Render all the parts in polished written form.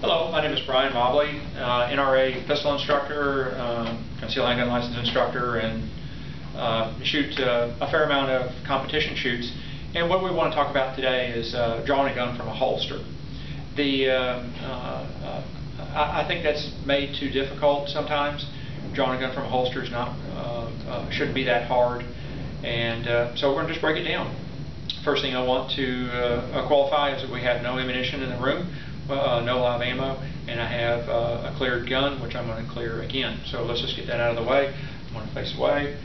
Hello, my name is Brian Mobley, NRA pistol instructor, concealed handgun license instructor, and shoot a fair amount of competition shoots. And what we want to talk about today is drawing a gun from a holster. I think that's made too difficult sometimes. Drawing a gun from a holster is not shouldn't be that hard, and so we're going to just break it down. First thing I want to qualify is that we have no ammunition in the room, no live ammo, and I have a cleared gun, which I'm going to clear again. So let's just get that out of the way. I'm going to face away,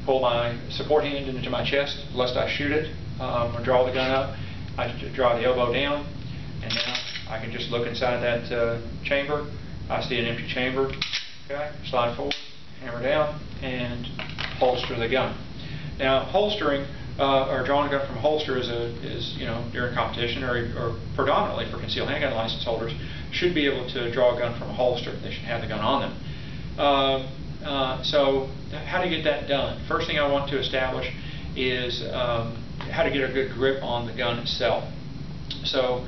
pull my support hand into my chest lest I shoot it. I'm going to draw the gun up. I draw the elbow down, and now I can just look inside that chamber. I see an empty chamber. Okay, slide forward, hammer down, and holster the gun. Now, holstering or drawing a gun from a holster is during competition or predominantly for concealed handgun license holders should be able to draw a gun from a holster. They should have the gun on them. So how to get that done? First thing I want to establish is how to get a good grip on the gun itself. So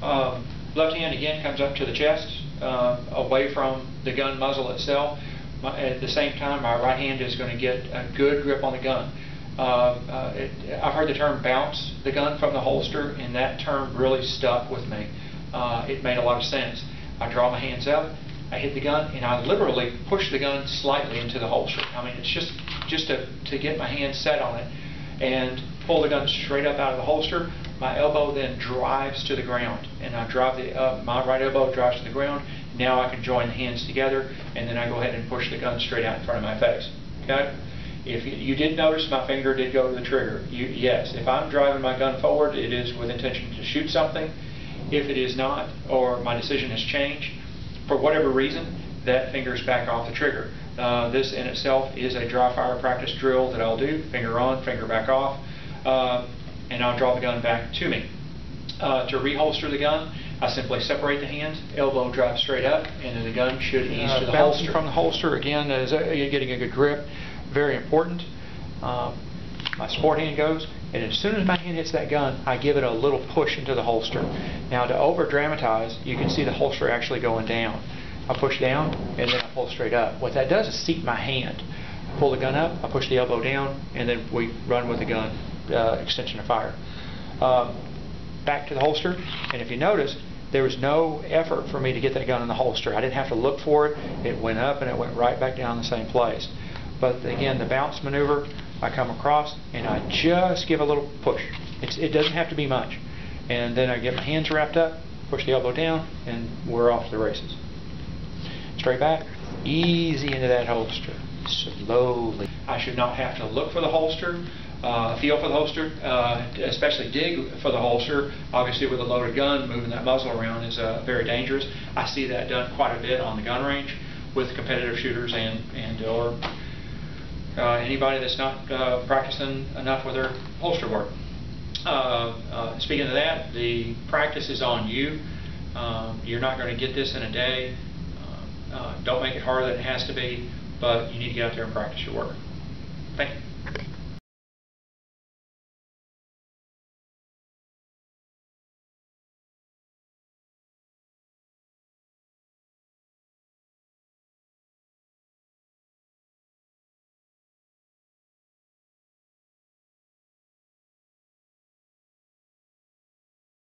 left hand again comes up to the chest, away from the gun muzzle itself. At the same time, my right hand is going to get a good grip on the gun. I've heard the term bounce the gun from the holster, and that term really stuck with me. It made a lot of sense. I draw my hands up, I hit the gun, and I literally push the gun slightly into the holster. I mean, it's just to get my hand set on it and pull the gun straight up out of the holster. My elbow then drives to the ground, and I drive my right elbow drives to the ground. Now I can join the hands together, and then I go ahead and push the gun straight out in front of my face. Okay? If you did notice, my finger did go to the trigger. Yes, if I'm driving my gun forward, it is with intention to shoot something. If it is not, or my decision has changed, for whatever reason, that finger's back off the trigger. This in itself is a dry fire practice drill that I'll do. Finger on, finger back off, and I'll draw the gun back to me. To reholster the gun, I simply separate the hands, elbow drives straight up, and then the gun should ease to the holster. From the holster, again, is getting a good grip. Very important. My support hand goes, and as soon as my hand hits that gun, I give it a little push into the holster. Now, to over dramatize, you can see the holster actually going down. I push down, and then I pull straight up. What that does is seat my hand. I pull the gun up, I push the elbow down, and then we run with the gun, extension of fire. Back to the holster, and if you notice, there was no effort for me to get that gun in the holster. I didn't have to look for it. It went up and it went right back down in the same place. But again, the bounce maneuver, I come across and I just give a little push. It doesn't have to be much. And then I get my hands wrapped up, push the elbow down, and we're off to the races. Straight back, easy into that holster, slowly. I should not have to look for the holster, feel for the holster, especially dig for the holster. Obviously with a loaded gun, moving that muzzle around is very dangerous. I see that done quite a bit on the gun range with competitive shooters or anybody that's not practicing enough with their holster work. Speaking of that, the practice is on you. You're not going to get this in a day. Don't make it harder than it has to be, but you need to get out there and practice your work. Thank you.